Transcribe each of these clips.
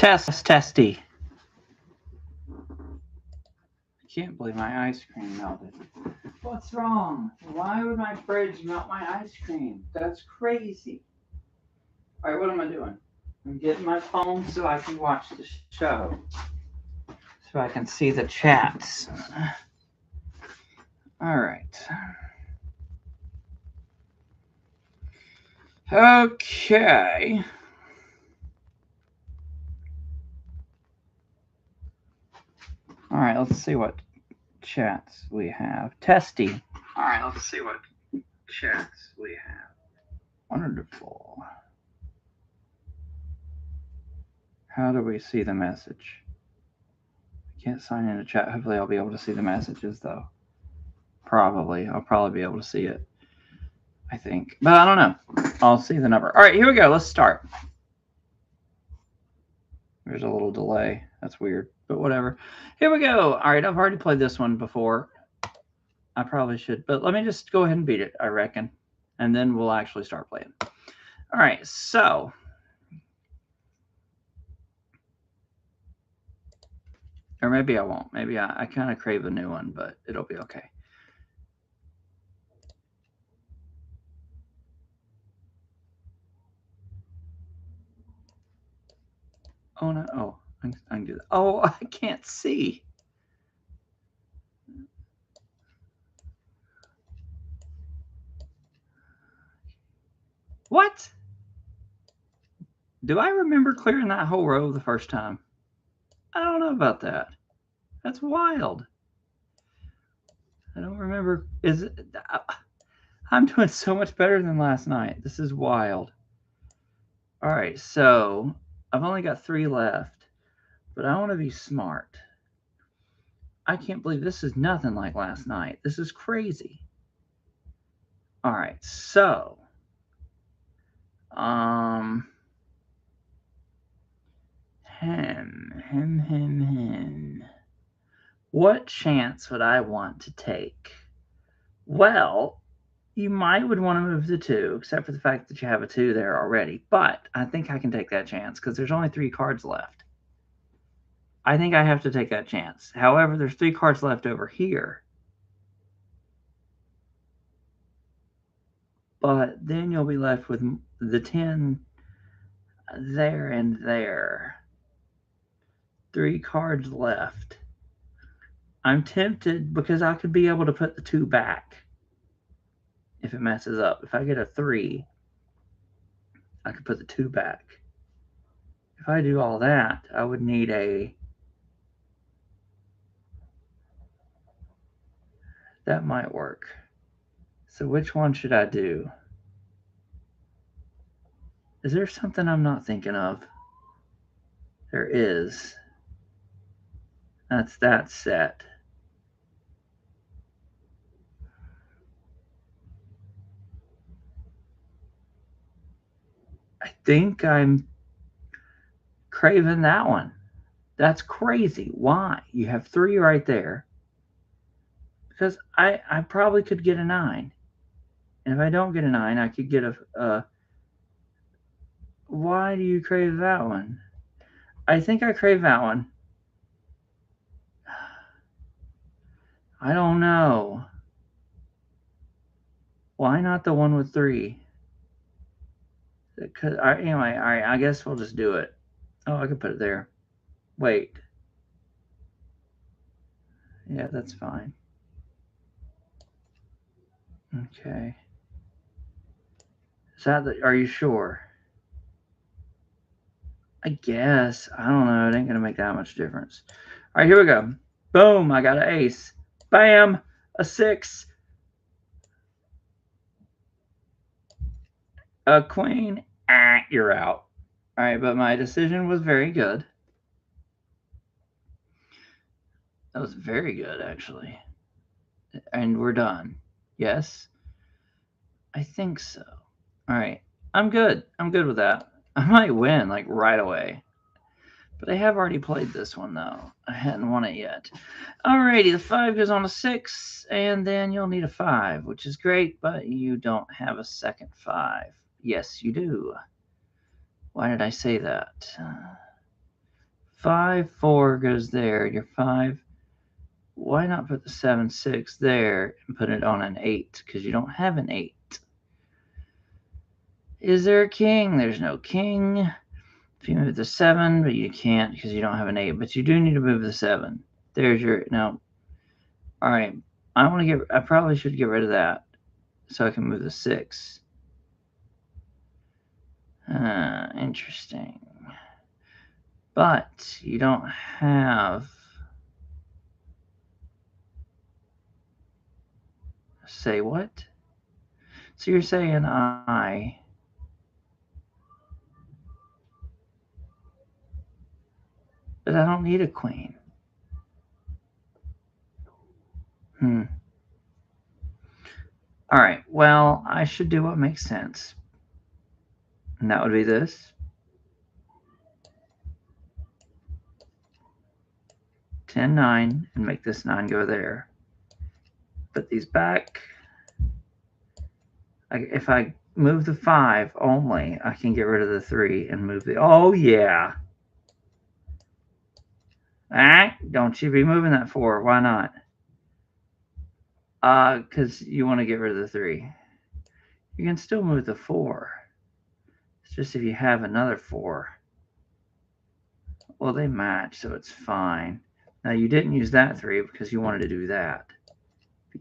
Testy. I can't believe my ice cream melted. What's wrong? Why would my fridge melt my ice cream? That's crazy. All right, what am I doing? I'm getting my phone so I can watch the show. So I can see the chats. All right. Okay. All right, let's see what chats we have. Testy. All right, let's see what chats we have. Wonderful. How do we see the message? I can't sign into chat. Hopefully I'll be able to see the messages though. Probably. I'll probably be able to see it. I think. But I don't know. I'll see the number. All right, here we go. Let's start. There's a little delay. That's weird, but whatever. Here we go. All right, I've already played this one before. I probably should, but let me just go ahead and beat it, I reckon. And then we'll actually start playing. All right, so. Or maybe I won't. Maybe I kind of crave a new one, but it'll be okay. Oh, no. Oh, I can do that. Oh, I can't see. What? Do I remember clearing that whole row the first time? I don't know about that. That's wild. I don't remember. Is it? I'm doing so much better than last night. This is wild. All right, so I've only got 3 left, but I want to be smart. I can't believe this is nothing like last night. This is crazy. All right, so what chance would I want to take? Well, you might would want to move the 2, except for the fact that you have a 2 there already. But I think I can take that chance because there's only 3 cards left. I think I have to take that chance. However, there's 3 cards left over here. But then you'll be left with the 10 there and there. 3 cards left. I'm tempted because I could be able to put the 2 back if it messes up. If I get a 3, I could put the 2 back. If I do all that, I would need a... That might work. So which one should I do? Is there something I'm not thinking of? There is. That's that set. I think I'm craving that one. That's crazy. Why? You have 3 right there. Because I probably could get a 9. And if I don't get a 9, I could get a... Why do you crave that one? I think I crave that one. I don't know. Why not the one with 3? Anyway, all right, I guess we'll just do it. Oh, I could put it there. Wait. Yeah, that's fine. Okay. Is that are you sure? I guess. I don't know. It ain't going to make that much difference. All right, here we go. Boom, I got an ace. Bam, a 6. A queen. You're out. All right, but my decision was very good. That was very good, actually. And we're done. Yes? I think so. All right. I'm good. I'm good with that. I might win, like, right away. But I have already played this one, though. I hadn't won it yet. Alrighty, the 5 goes on a 6, and then you'll need a 5, which is great, but you don't have a second 5. Yes, you do. Why did I say that? 5, 4 goes there. Your 5. Why not put the 7, 6 there and put it on an 8? Because you don't have an 8. Is there a king? There's no king. If you move the 7, but you can't because you don't have an 8. But you do need to move the 7. There's your... No. All right. I probably should get rid of that so I can move the 6. Interesting. But you don't have... Say what? So you're saying I... But I don't need a queen. All right. Well, I should do what makes sense. And that would be this. 10, 9, and make this 9 go there. Put these back. If I move the 5 only, I can get rid of the 3 and move the... Oh, yeah. Don't you be moving that 4. Why not? Because you want to get rid of the 3. You can still move the 4. It's just if you have another 4. Well, they match, so it's fine. Now, you didn't use that 3 because you wanted to do that.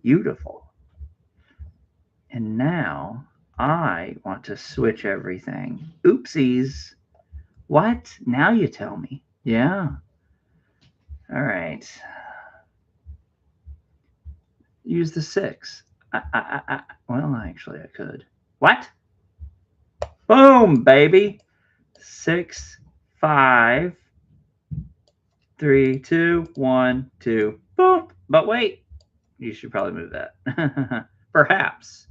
Beautiful. And now I want to switch everything. Oopsies. What? Now you tell me. Yeah. All right. Use the 6. Well, actually, I could. What? Boom, baby. 6, 5, 3, 2, 1, 2. Boom. But wait. You should probably move that. Perhaps.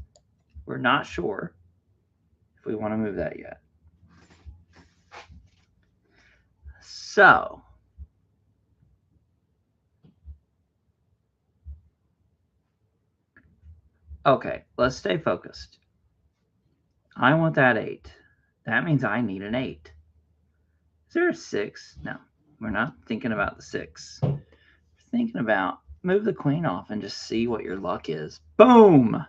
We're not sure if we want to move that yet. So, okay, let's stay focused. I want that 8. That means I need an 8. Is there a 6? No, we're not thinking about the 6. We're thinking about move the queen off and just see what your luck is. Boom!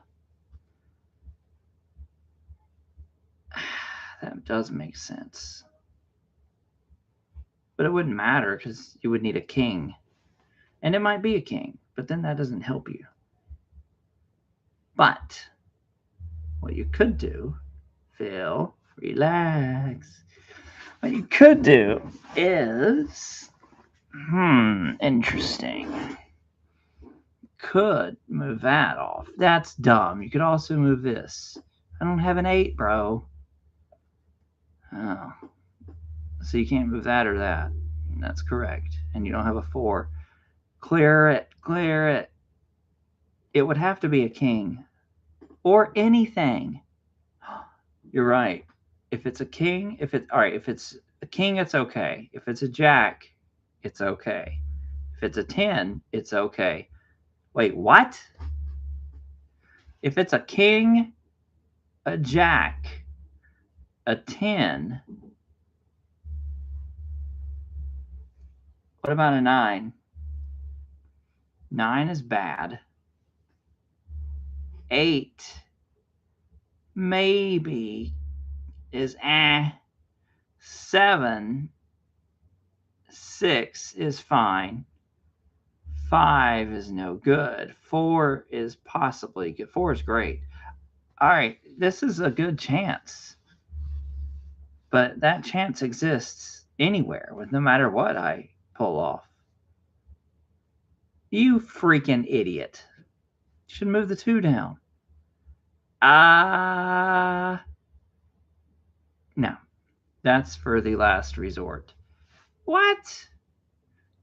That does make sense. But it wouldn't matter because you would need a king. And it might be a king, but then that doesn't help you. But what you could do, Phil, relax. What you could do is, interesting. Could move that off. That's dumb. You could also move this. I don't have an 8, bro. Oh. So you can't move that or that. That's correct. And you don't have a 4. Clear it. Clear it. It would have to be a king. Or anything. You're right. If it's a king, if it's a king, it's okay. If it's a jack, it's okay. If it's a 10, it's okay. Wait, what? If it's a king, a jack, a 10, what about a 9? 9 is bad. 8 maybe is 7, 6 is fine. 5 is no good. 4 is possibly good. 4 is great. All right, this is a good chance. But that chance exists anywhere with no matter what I pull off. You freaking idiot. You should move the 2 down. No. That's for the last resort. What?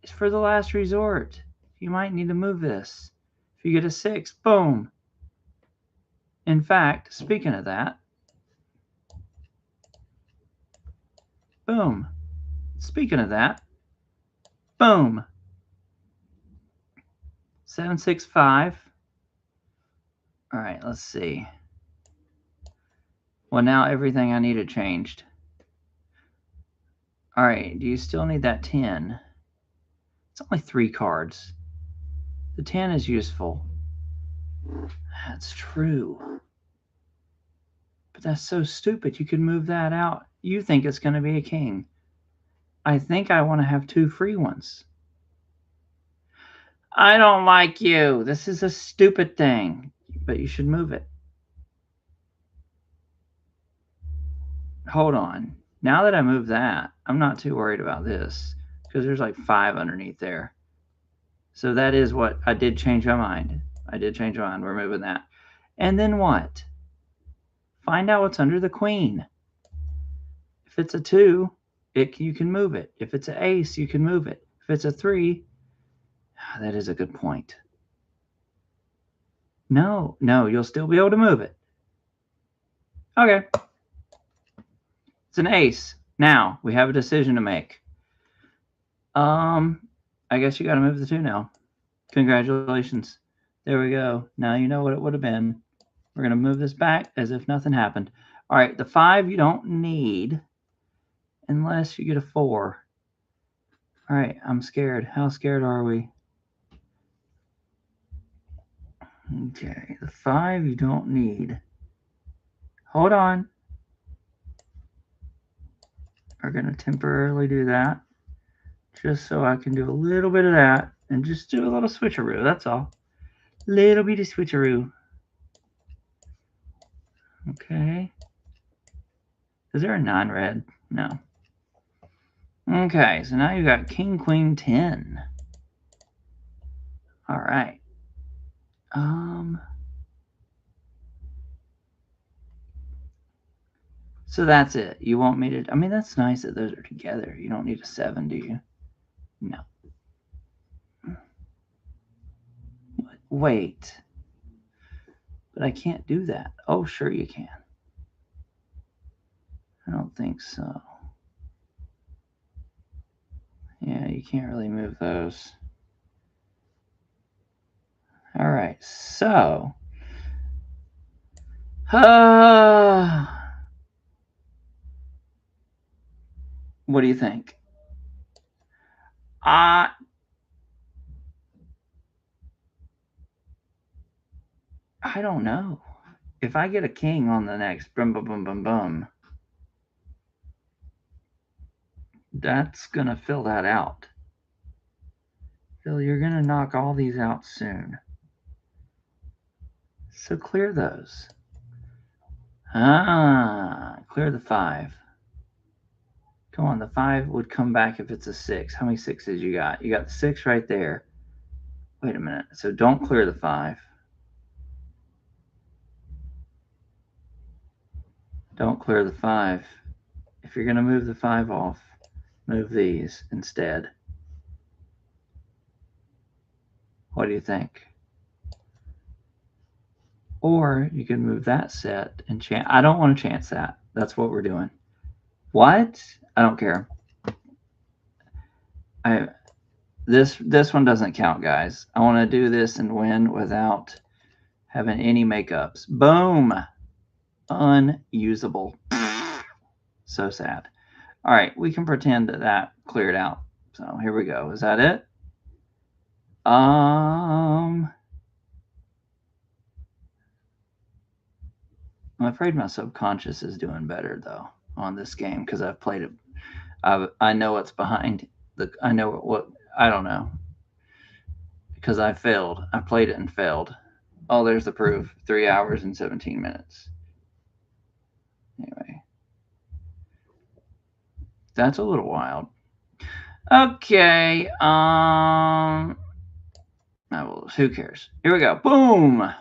It's for the last resort. You might need to move this. If you get a 6, boom. In fact, speaking of that, boom. Speaking of that, boom. 7, 6, 5. All right, let's see. Well, now everything I needed changed. All right, do you still need that 10? It's only 3 cards. The 10 is useful. That's true. But that's so stupid. You can move that out. You think it's going to be a king. I think I want to have 2 free ones. I don't like you. This is a stupid thing. But you should move it. Hold on. Now that I moved that, I'm not too worried about this. Because there's like 5 underneath there. So that is what I did change my mind. I did change my mind. We're moving that. And then what? Find out what's under the queen. If it's a 2, you can move it. If it's an ace, you can move it. If it's a 3, that is a good point. No, you'll still be able to move it. Okay. It's an ace. Now, we have a decision to make. I guess you got to move the 2 now. Congratulations. There we go. Now you know what it would have been. We're going to move this back as if nothing happened. All right, the 5 you don't need unless you get a 4. All right, I'm scared. How scared are we? Okay, the 5 you don't need. Hold on. We're going to temporarily do that just so I can do a little bit of that and just do a little switcheroo. That's all. Little bitty switcheroo. Okay. Is there a 9 red? No. Okay, so now you got king, queen, 10. All right. So that's it. You want me to... I mean, that's nice that those are together. You don't need a 7, do you? No. Wait. But I can't do that. Oh, sure you can. I don't think so. Yeah, you can't really move those. All right, so... what do you think? I don't know. If I get a king on the next boom, boom, boom, boom, boom, that's going to fill that out. Phil, you're going to knock all these out soon. So clear those. Clear the 5. Come on, the 5 would come back if it's a 6. How many 6s you got? You got the 6 right there. Wait a minute. So don't clear the 5. Don't clear the 5. If you're going to move the 5 off, move these instead. What do you think? Or you can move that set and chance. I don't want to chance that. That's what we're doing. What? I don't care. This one doesn't count, guys. I want to do this and win without having any makeups. Boom. Unusable. So sad. All right, we can pretend that cleared out. So here we go. Is that it? I'm afraid my subconscious is doing better though on this game because I've played it. I know what's behind I know what I don't know because I failed. I played it and failed. Oh, there's the proof. 3 hours and 17 minutes. Anyway, that's a little wild. Okay. Who cares? Here we go. Boom. All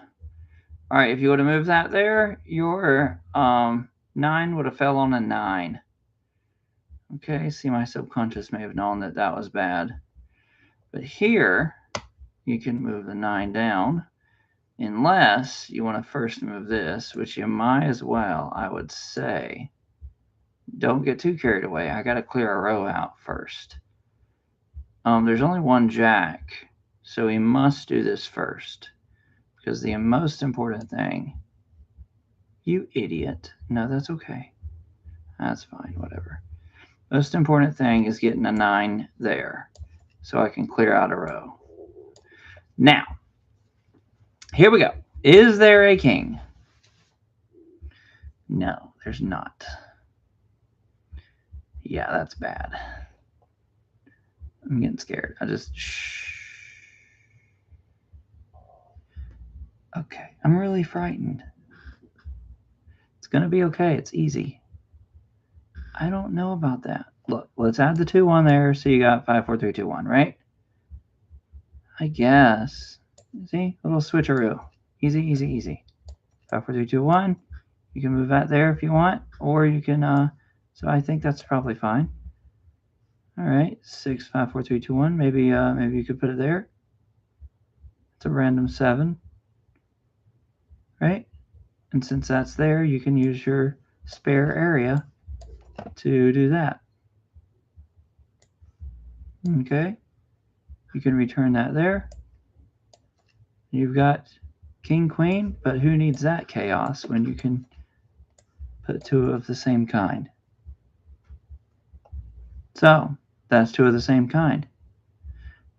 right. If you would have moved that there, your 9 would have fell on a 9. Okay. See, my subconscious may have known that that was bad. But here, you can move the 9 down. Unless you want to first move this, which you might as well, I would say. Don't get too carried away. I got to clear a row out first. There's only one jack, so we must do this first. Because the most important thing... You idiot. No, that's okay. That's fine, whatever. Most important thing is getting a 9 there so I can clear out a row. Now, here we go. Is there a king? No, there's not. Yeah, that's bad. I'm getting scared. Shh. Okay, I'm really frightened. It's going to be okay. It's easy. I don't know about that. Look, let's add the 2 on there so you got 5, 4, 3, 2, 1, right? I guess. See? A little switcheroo. Easy, easy, easy. 5, 4, 3, 2, 1. You can move that there if you want, or you can, so I think that's probably fine. All right, 6, 5, 4, 3, 2, 1. Maybe you could put it there. It's a random 7, right? And since that's there, you can use your spare area to do that. Okay, you can return that there. You've got king, queen, but who needs that chaos when you can put 2 of the same kind? So that's 2 of the same kind.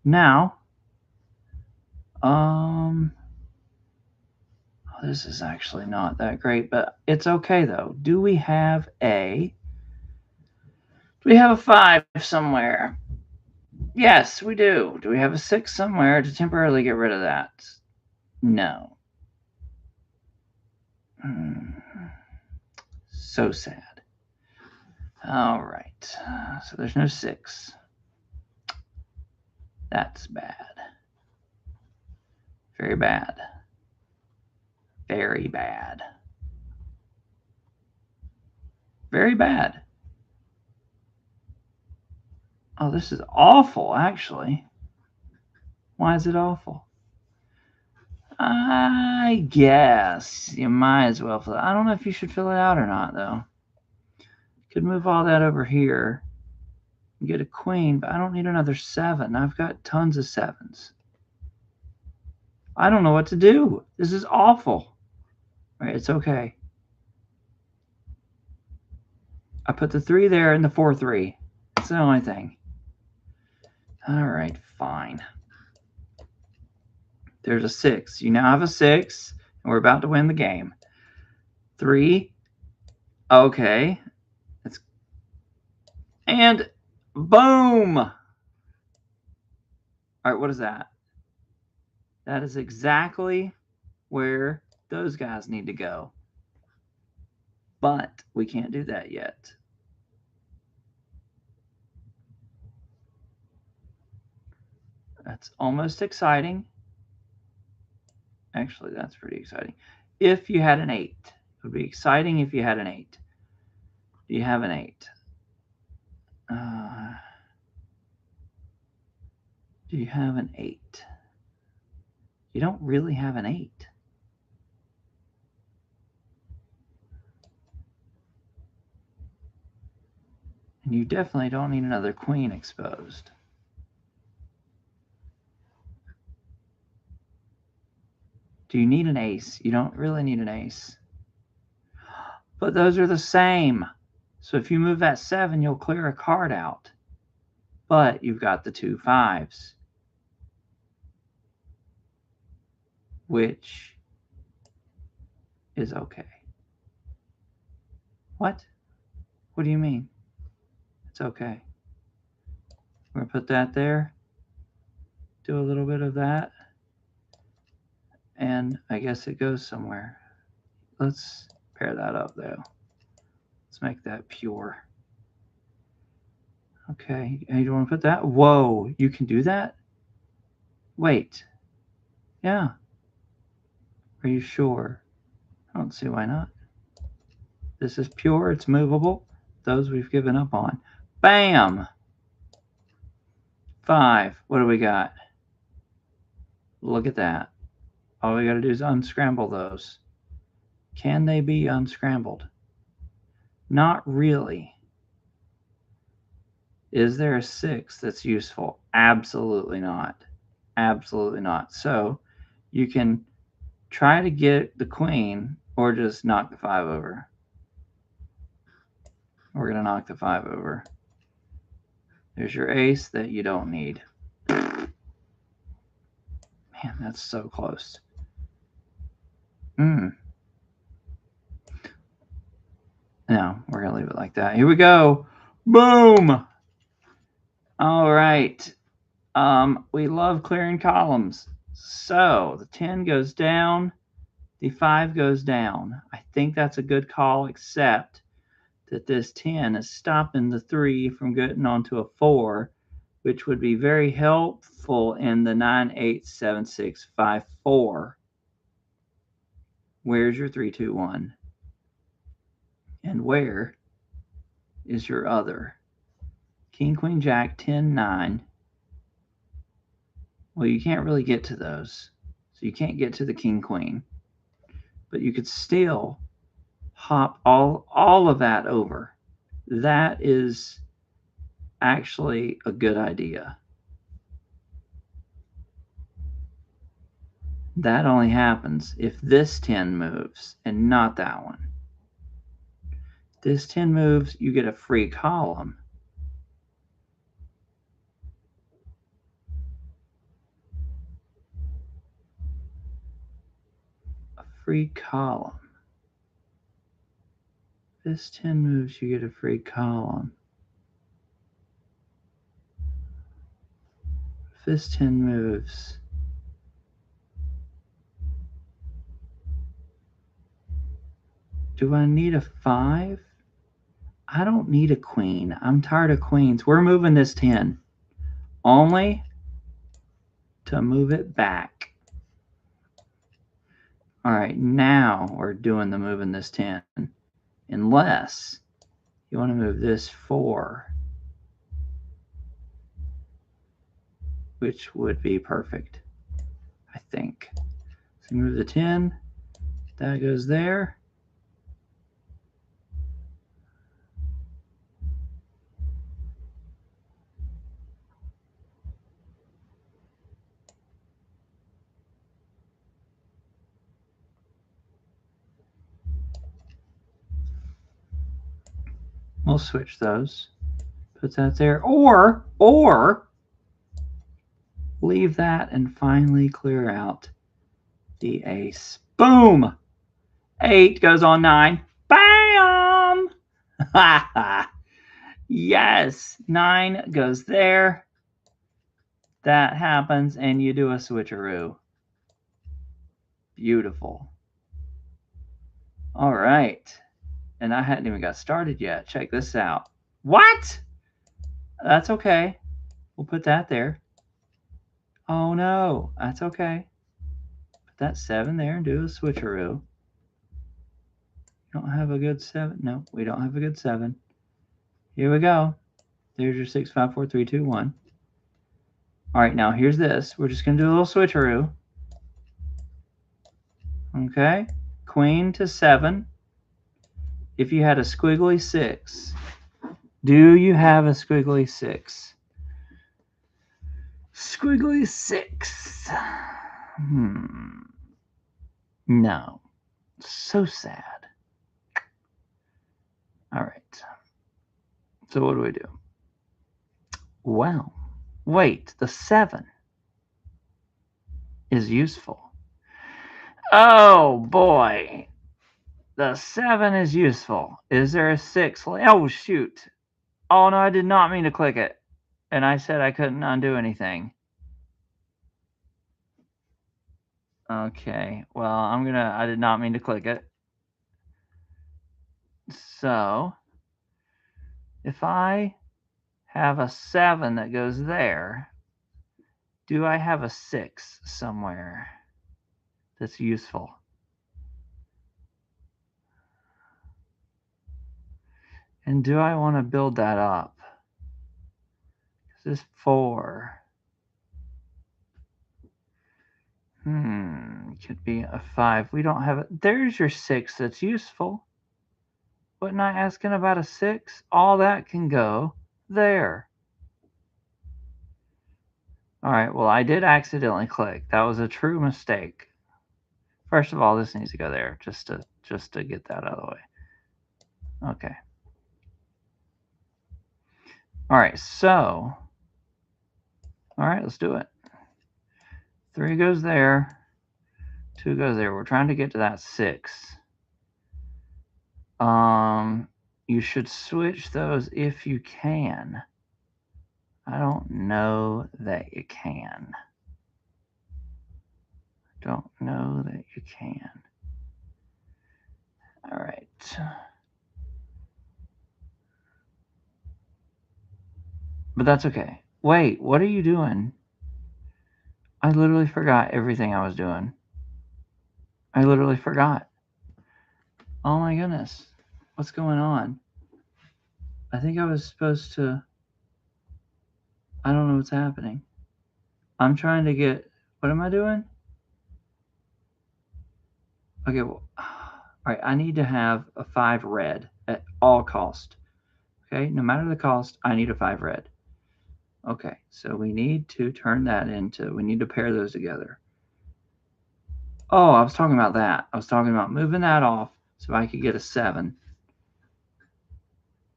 Now, this is actually not that great, but it's okay though. Do we have a 5 somewhere? Yes, we do. Do we have a 6 somewhere to temporarily get rid of that? No. So sad. All right. So there's no 6. That's bad. Very bad. Very bad. Very bad. Oh, this is awful, actually. Why is it awful? I guess you might as well fill it. I don't know if you should fill it out or not, though. Could move all that over here and get a queen, but I don't need another 7. I've got tons of 7s. I don't know what to do. This is awful. All right, it's okay. I put the 3 there and the 4, 3. That's the only thing. All right, fine. There's a 6. You now have a 6, and we're about to win the game. 3. Okay. And boom! All right, what is that? That is exactly where those guys need to go. But we can't do that yet. That's almost exciting. Actually, that's pretty exciting. If you had an 8. It would be exciting if you had an 8. Do you have an 8? Do you have an 8? You don't really have an 8. And you definitely don't need another queen exposed. Do you need an ace? You don't really need an ace. But those are the same. So if you move that 7, you'll clear a card out. But you've got the 2 5s. Which is okay. What? What do you mean? It's okay. We're going to put that there. Do a little bit of that. And I guess it goes somewhere. Let's pair that up, though. Let's make that pure. Okay, and you want to put that? Whoa, you can do that? Wait. Yeah. Are you sure? I don't see why not. This is pure, it's movable. Those we've given up on. Bam! 5. What do we got? Look at that. All we got to do is unscramble those. Can they be unscrambled? Not really. Is there a 6 that's useful? Absolutely not. Absolutely not. So you can try to get the queen or just knock the 5 over. We're going to knock the 5 over. There's your ace that you don't need. Man, that's so close. No, we're going to leave it like that. Here we go. Boom. All right. We love clearing columns. So the 10 goes down. The 5 goes down. I think that's a good call, except that this 10 is stopping the 3 from getting onto a 4, which would be very helpful in the 9, 8, 7, 6, 5, 4. Where's your 3, 2, 1? And where is your other? King, Queen, Jack, 10, 9. Well, you can't really get to those. So you can't get to the King, Queen. But you could still hop all of that over. That is actually a good idea. That only happens if this 10 moves and not that one. If this 10 moves, you get a free column. A free column. If this 10 moves, you get a free column. If this 10 moves, do I need a 5? I don't need a queen. I'm tired of queens. We're moving this 10 only to move it back. All right, now we're doing the moving this 10. Unless you want to move this 4, which would be perfect, I think. So move the 10. That goes there. We'll switch those. Put that there. Or leave that and finally clear out the ace. Boom! 8 goes on 9. Bam! Yes! 9 goes there. That happens, and you do a switcheroo. Beautiful. All right. And I hadn't even got started yet. Check this out. What? That's okay. We'll put that there. Oh no, that's okay. Put that 7 there and do a switcheroo. You don't have a good 7? No, we don't have a good 7. Here we go. There's your 6, 5, 4, 3, 2, 1. All right, now here's this. We're just going to do a little switcheroo. Okay, queen to 7. If you had a squiggly 6, do you have a squiggly 6? Squiggly 6. No. So sad. All right. So what do we do? Well, wait, the 7 is useful. Oh boy. The 7 is useful. Is there a 6? Oh shoot. Oh no, I did not mean to click it. And I said I couldn't undo anything. Okay, well, I did not mean to click it. So, if I have a 7 that goes there, do I have a 6 somewhere that's useful? And do I want to build that up? This is 4. Could be a 5. We don't have it. There's your 6 that's useful. Wasn't I asking about a 6? All that can go there. All right, well, I did accidentally click. That was a true mistake. First of all, this needs to go there just to get that out of the way. Okay. All right, so, all right, let's do it. 3 goes there. 2 goes there. We're trying to get to that 6. You should switch those if you can. I don't know that you can. Don't know that you can. All right. But that's okay. Wait, what are you doing? I literally forgot everything I was doing. I literally forgot. Oh my goodness. What's going on? I think I was supposed to... I don't know what's happening. I'm trying to get... What am I doing? Okay, well... All right, I need to have a 5 red at all cost. Okay, no matter the cost, I need a 5 red. Okay, so we need to turn that into... We need to pair those together. Oh, I was talking about that. I was talking about moving that off so I could get a 7.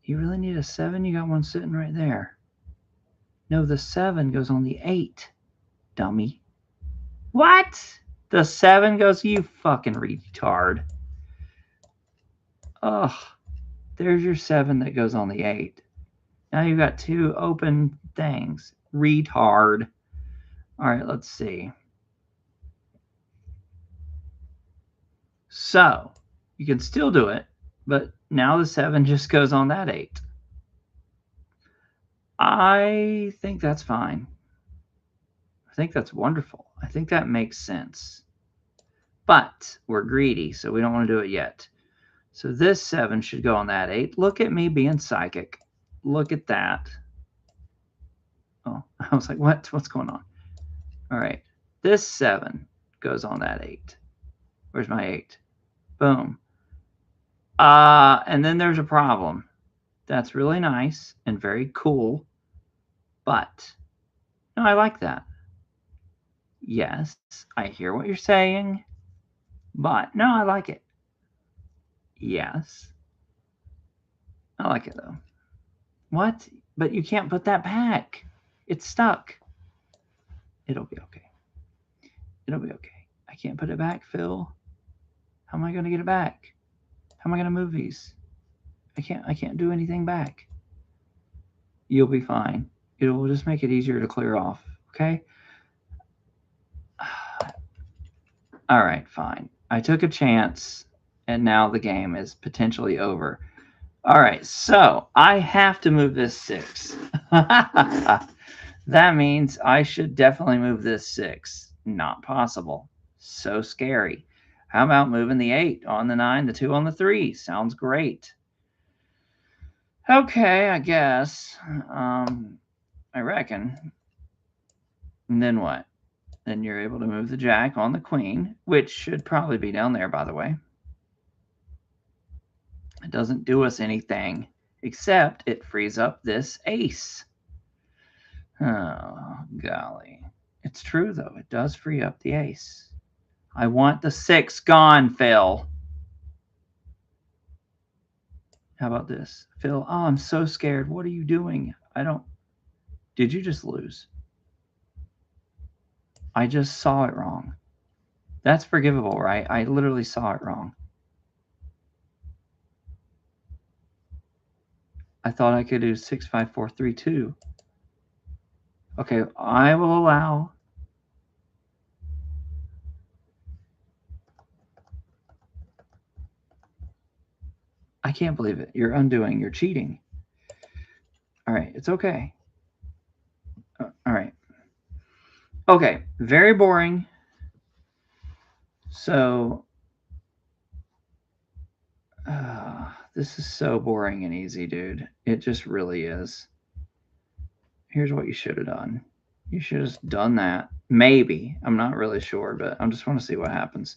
You really need a 7? You got one sitting right there. No, the 7 goes on the 8, dummy. What? The 7 goes... You fucking retard. Ugh. There's your 7 that goes on the 8. Now you've got 2 open things. Retard. All right, let's see. So, you can still do it, but now the 7 just goes on that 8. I think that's fine. I think that's wonderful. I think that makes sense. But we're greedy, so we don't want to do it yet. So this 7 should go on that 8. Look at me being psychic. Look at that. Oh, I was like, what? What's going on? All right. This 7 goes on that 8. Where's my 8? Boom. And then there's a problem. That's really nice and very cool. But, no, I like that. Yes, I hear what you're saying. But, no, I like it. Yes. I like it, though. What? But you can't put that back. It's stuck. It'll be okay. It'll be okay. I can't put it back, Phil. How am I going to get it back? How am I going to move these? I can't do anything back. You'll be fine. It will just make it easier to clear off, okay? All right, fine. I took a chance, and now the game is potentially over. All right, so I have to move this 6. That means I should definitely move this 6. Not possible. So scary. How about moving the 8 on the 9, the 2 on the 3? Sounds great. Okay, I guess. I reckon. And then what? Then you're able to move the jack on the queen, which should probably be down there, by the way. It doesn't do us anything, except it frees up this ace. Oh, golly. It's true, though. It does free up the ace. I want the 6 gone, Phil. How about this? Phil, oh, I'm so scared. What are you doing? I don't... Did you just lose? I just saw it wrong. That's forgivable, right? I literally saw it wrong. I thought I could do 6, 5, 4, 3, 2. Okay, I will allow... I can't believe it. You're undoing. You're cheating. All right, it's okay. All right. Okay, very boring. So, this is so boring and easy, dude. It just really is. Here's what you should have done. You should have just done that. Maybe. I'm not really sure, but I just want to see what happens.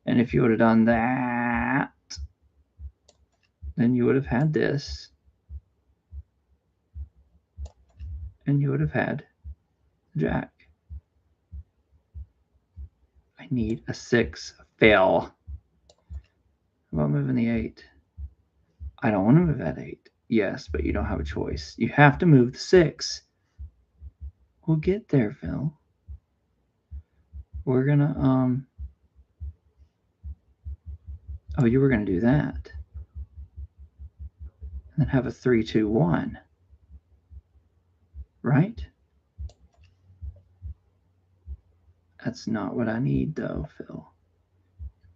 And if you would have done that, then you would have had this. And you would have had jack. I need a 6 fail. How about moving the 8? I don't want to move that 8. Yes, but you don't have a choice. You have to move the 6. We'll get there, Phil. We're gonna, oh, you were gonna do that. And then have a 3, 2, 1. Right? That's not what I need, though, Phil.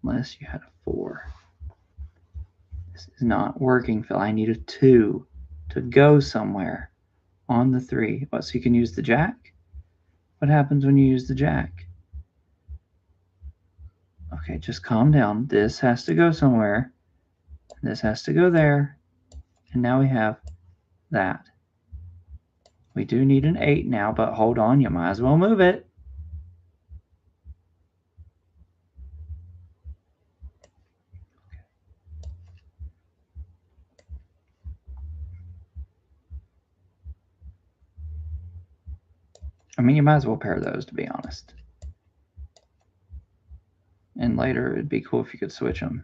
Unless you had a 4. This is not working, Phil. I need a 2 to go somewhere on the 3. What, so you can use the jack? What happens when you use the jack? Okay, just calm down. This has to go somewhere. This has to go there. And now we have that. We do need an 8 now, but hold on. You might as well move it. I mean, you might as well pair those, to be honest. And later, it'd be cool if you could switch them.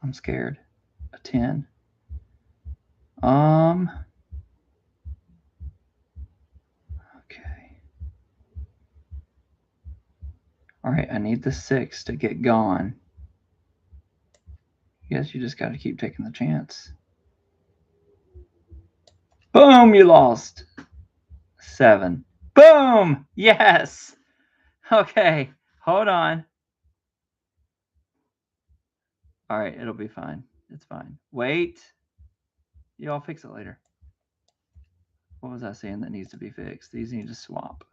I'm scared. A 10. Okay. All right, I need the 6 to get gone. Guess you just got to keep taking the chance. Boom, you lost. 7. Boom! Yes! Okay, hold on. All right, it'll be fine. It's fine. Wait. Y'all fix it later. What was I saying that needs to be fixed? These need to swap.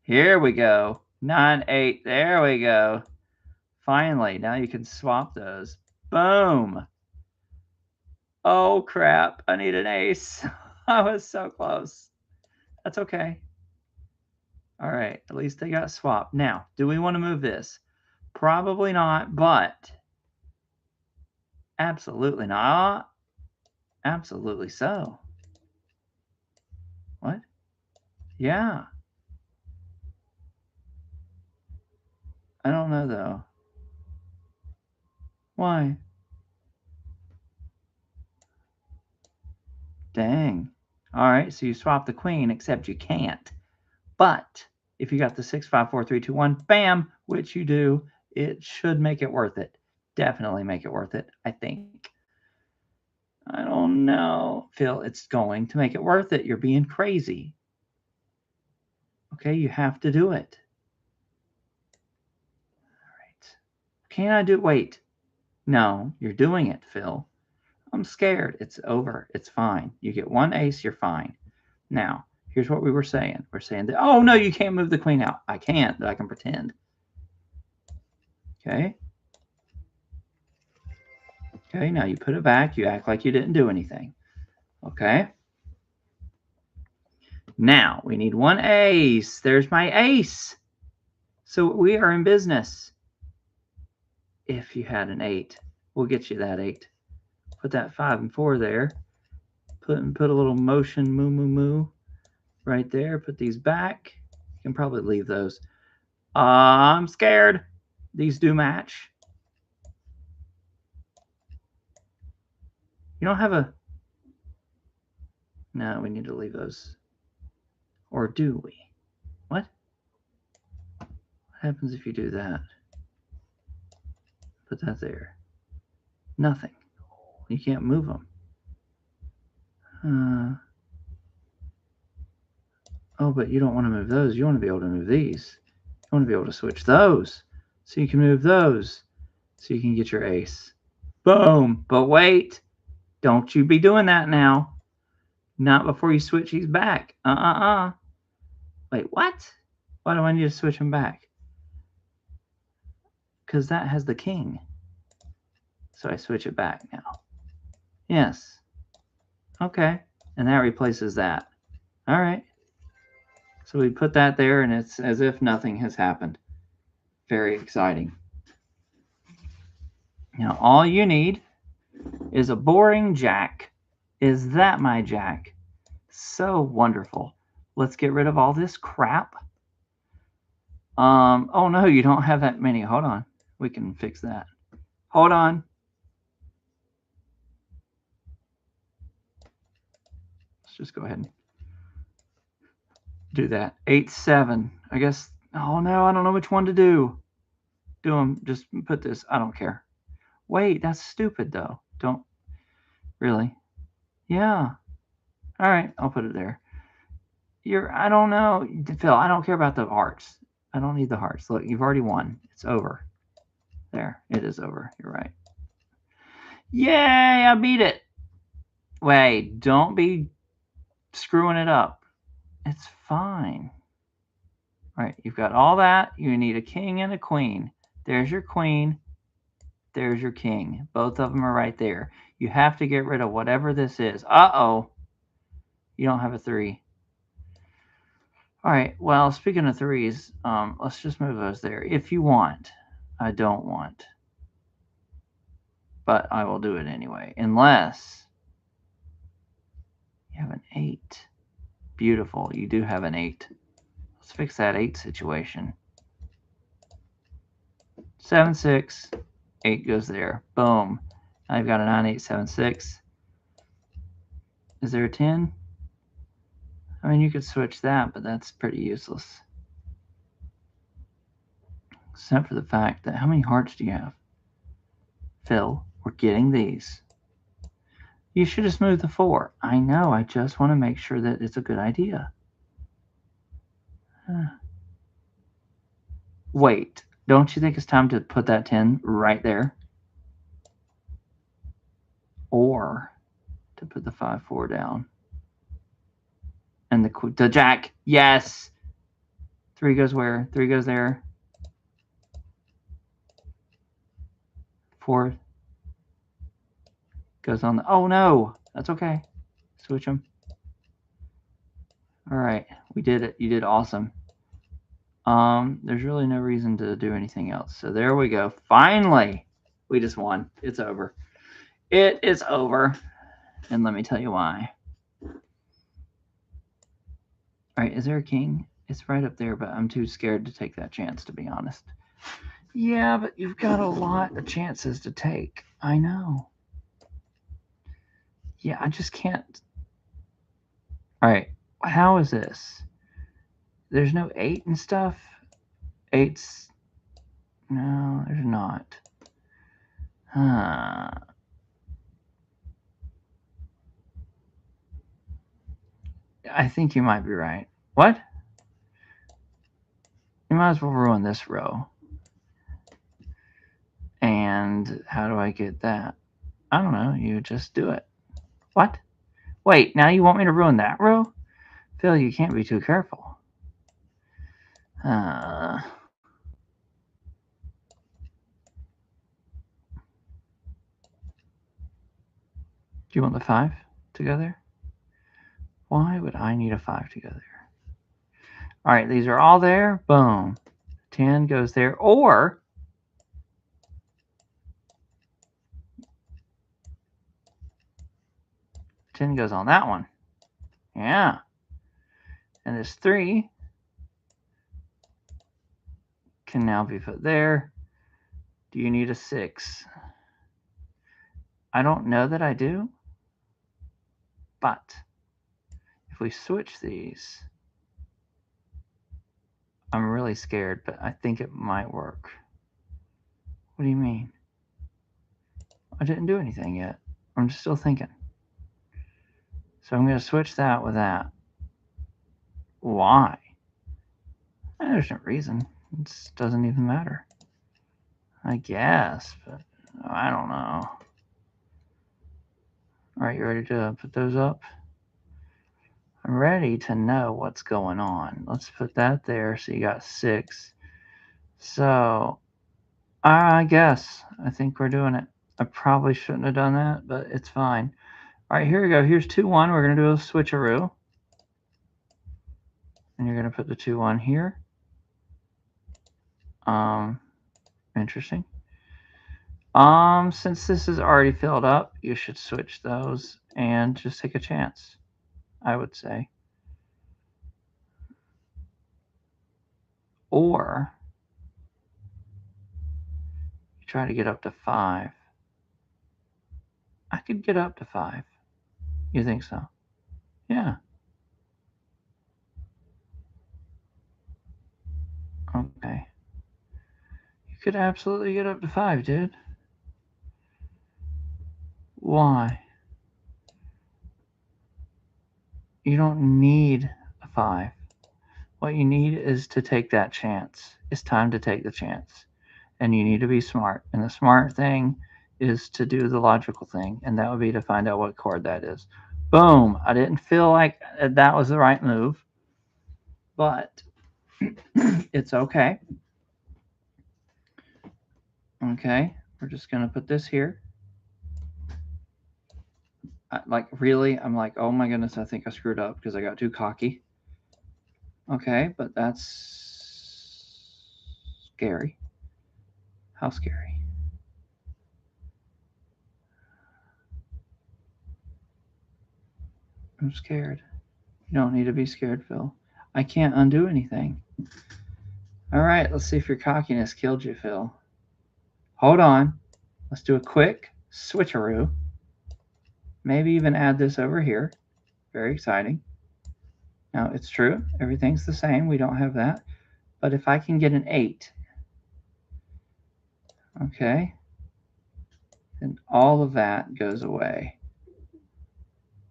Here we go. 9, 8. There we go. Finally, now you can swap those. Boom. Oh, crap. I need an ace. I was so close. That's okay. All right, at least they got swapped. Now, do we want to move this? Probably not, but absolutely not. Absolutely so. What? Yeah. I don't know, though. Why? Dang. All right, so you swap the queen, except you can't. But if you got the 6, 5, 4, 3, 2, 1, bam, which you do, it should make it worth it. Definitely make it worth it, I think. I don't know. Phil, it's going to make it worth it. You're being crazy. Okay, you have to do it. All right. Can I do it? Wait. No, you're doing it, Phil. I'm scared. It's over. It's fine. You get 1 ace, you're fine. Now, here's what we were saying. We're saying that, oh, no, you can't move the queen out. I can't, but I can pretend. Okay. Okay, now you put it back. You act like you didn't do anything. Okay. Now, we need 1 ace. There's my ace. So we are in business. If you had an 8, we'll get you that 8. Put that 5 and 4 there. Put a little motion moo moo moo right there. Put these back. You can probably leave those. I'm scared. These do match. You don't have a... No, we need to leave those. Or do we? What? What happens if you do that? Put that there. Nothing. You can't move them. Oh, but you don't want to move those. You want to be able to move these. You want to be able to switch those. So you can move those. So you can get your ace. Boom. But wait. Don't you be doing that now. Not before you switch these back. Wait, what? Why do I need to switch them back? Because that has the king. So I switch it back now. Yes. Okay. And that replaces that. All right. So we put that there, and it's as if nothing has happened. Very exciting. Now, all you need is a boring jack. Is that my jack? So wonderful. Let's get rid of all this crap. Oh, no, you don't have that many. Hold on. We can fix that. Hold on. Let's just go ahead and do that. 8, 7. I guess. Oh no, I don't know which one to do. Do them. Just put this. I don't care. Wait, that's stupid though. Don't. Really? Yeah. All right, I'll put it there. I don't know. Phil, I don't care about the hearts. I don't need the hearts. Look, you've already won. It's over. There, it is over. You're right. Yay, I beat it. Wait, don't be screwing it up. It's fine. All right, you've got all that. You need a king and a queen. There's your queen. There's your king. Both of them are right there. You have to get rid of whatever this is. Uh-oh. You don't have a 3. All right, well, speaking of 3s, let's just move those there. If you want. I don't want. But I will do it anyway. Unless you have an 8. Beautiful. You do have an 8. Let's fix that 8 situation. 7, 6. 8 goes there. Boom. Now you've got a 9, 8, 7, 6. Is there a 10? I mean, you could switch that, but that's pretty useless. Except for the fact that how many hearts do you have? Phil, we're getting these. You should have smoothed the 4. I know, I just want to make sure that it's a good idea. Wait, don't you think it's time to put that 10 right there? Or to put the 5, 4 down? And the jack, yes! 3 goes where? 3 goes there. 4 goes on the, oh no! That's okay. Switch them. All right, we did it. You did awesome. There's really no reason to do anything else. So there we go. Finally, we just won. It's over. It is over. And let me tell you why. All right, is there a king? It's right up there, but I'm too scared to take that chance, to be honest. Yeah, but you've got a lot of chances to take. I know. Yeah, I just can't. All right, how is this? There's no 8 and stuff? 8's... No, there's not. I think you might be right. What? You might as well ruin this row. And how do I get that? I don't know. You just do it. What? Wait, now you want me to ruin that row? Phil, you can't be too careful. Do you want the 5 together? Why would I need a 5 together? All right, these are all there. Boom. 10 goes there. Or 10 goes on that one. Yeah. And this 3 can now be put there. Do you need a 6? I don't know that I do. But if we switch these, I'm really scared, but I think it might work. What do you mean? I didn't do anything yet. I'm just still thinking. So I'm going to switch that with that. Why? There's no reason. It doesn't even matter. I guess, but I don't know. All right, you ready to put those up? I'm ready to know what's going on. Let's put that there. So you got 6. So I guess I think we're doing it. I probably shouldn't have done that, but it's fine. All right, here we go. Here's 2, 1. We're going to do a switcheroo. And you're going to put the 2, 1 here. Interesting. Since this is already filled up, you should switch those and just take a chance, I would say. Or try to get up to 5. I could get up to 5. You think so? Yeah. Okay. You could absolutely get up to 5, dude. Why? You don't need a 5. What you need is to take that chance. It's time to take the chance. And you need to be smart. And the smart thing is to do the logical thing, and that would be to find out what chord that is. Boom! I didn't feel like that was the right move, but it's okay. Okay, we're just going to put this here. Like, really? I'm like, oh my goodness, I think I screwed up because I got too cocky. Okay, but that's scary. How scary? I'm scared. You don't need to be scared, Phil. I can't undo anything. All right, let's see if your cockiness killed you, Phil. Hold on. Let's do a quick switcheroo. Maybe even add this over here. Very exciting. Now, it's true. Everything's the same. We don't have that. But if I can get an 8, okay, then all of that goes away.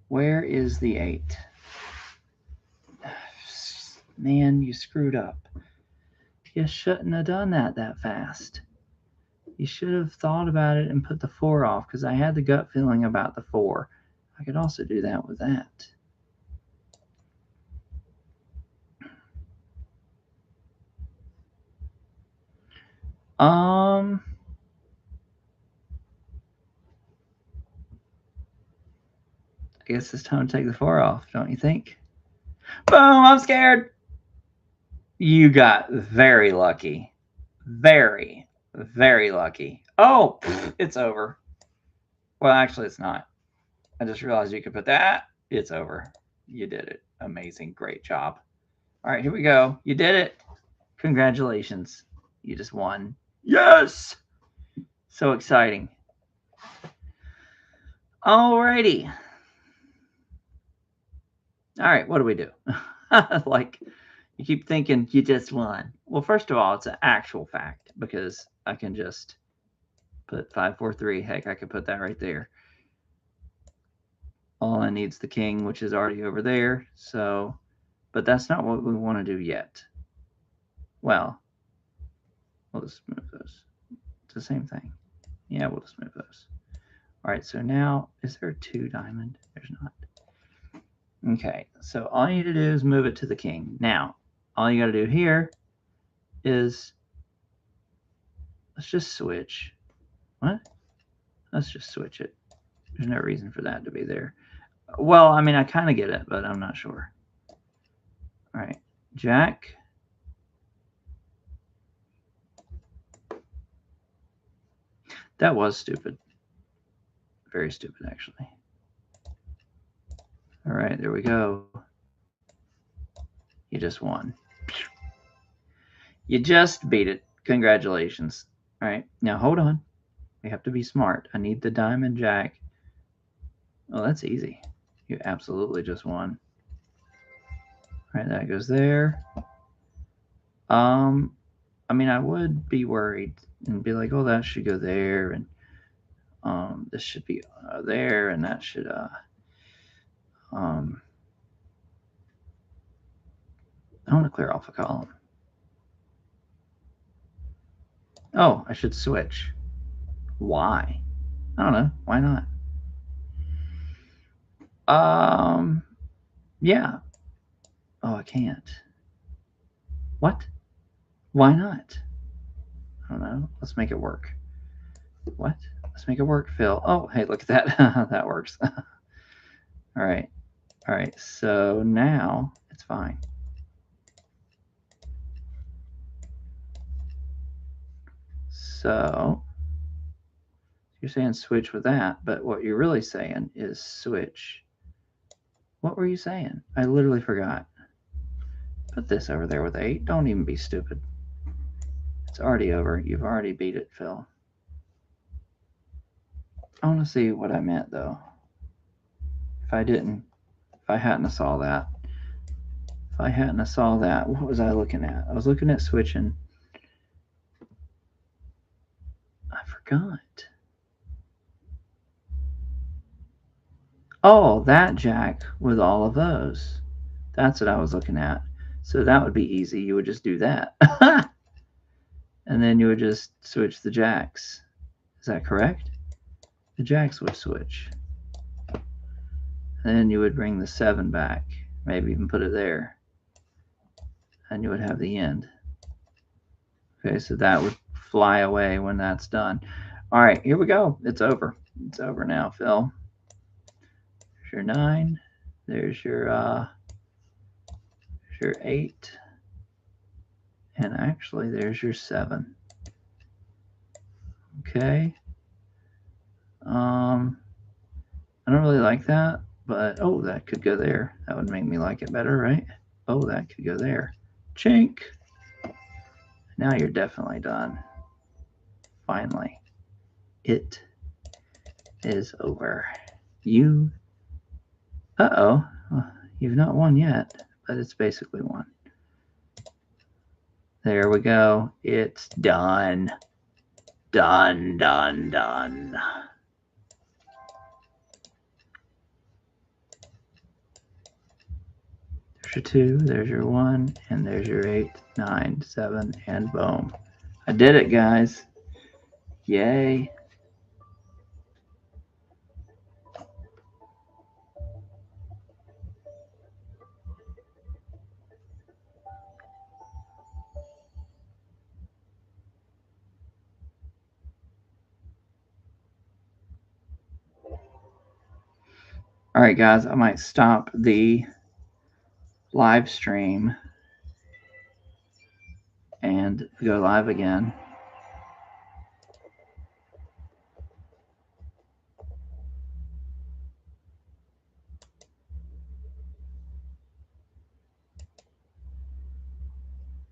Where is the 8? Man, you screwed up. You shouldn't have done that fast. You should have thought about it and put the 4 off, because I had the gut feeling about the 4. I could also do that with that. I guess it's time to take the 4 off, don't you think? Boom, I'm scared. You got very lucky. Very, very lucky. Oh, it's over. Well, actually, it's not. I just realized you could put that. It's over. You did it. Amazing. Great job. All right, here we go. You did it. Congratulations. You just won. Yes! So exciting. Alrighty. All right, what do we do? Like, you keep thinking you just won. Well, first of all, it's an actual fact, because I can just put 5, 4, 3. Heck, I could put that right there. All I need is the king, which is already over there. So, but that's not what we want to do yet. Well, we'll just move those. It's the same thing. Yeah, we'll just move those. All right, so now, is there a 2 diamond? There's not. Okay, so all you need to do is move it to the king. Now, all you got to do here is, let's just switch. What? Let's just switch it. There's no reason for that to be there. Well, I mean, I kind of get it, but I'm not sure. All right, Jack. That was stupid. Very stupid, actually. All right, there we go. You just won. You just beat it. Congratulations. All right, now hold on. We have to be smart. I need the diamond jack. Oh, that's easy. You absolutely just won. All right, that goes there. I mean, I would be worried and be like, oh, that should go there, and this should be there, and that should I want to clear off a column. Oh, I should switch. Why? I don't know. Why not? Yeah. Oh, I can't. What? Why not? I don't know. Let's make it work. What? Let's make it work, Phil. Oh, hey, look at that. That works. All right. All right. So now it's fine. So you're saying switch with that, but what you're really saying is switch. What were you saying? I literally forgot. Put this over there with 8. Don't even be stupid. It's already over. You've already beat it, Phil. I want to see what I meant though. If I hadn't saw that. If I hadn't saw that, what was I looking at? I was looking at switching. I forgot. Oh, that jack with all of those. That's what I was looking at. So that would be easy. You would just do that. And then you would just switch the jacks. Is that correct? The jacks would switch. And then you would bring the 7 back. Maybe even put it there. And you would have the end. Okay, so that would fly away when that's done. All right, here we go. It's over. It's over now, Phil. There's your 9. There's your 8. And actually, there's your 7. Okay. I don't really like that, but oh, that could go there. That would make me like it better, right? Oh, that could go there. Chink. Now you're definitely done. Finally. It is over. You... Uh-oh. Well, you've not won yet, but it's basically won. There we go. It's done. Done, done, done. There's your 2, there's your 1, and there's your 8, 9, 7, and boom. I did it, guys. Yay. All right, guys, I might stop the live stream and go live again.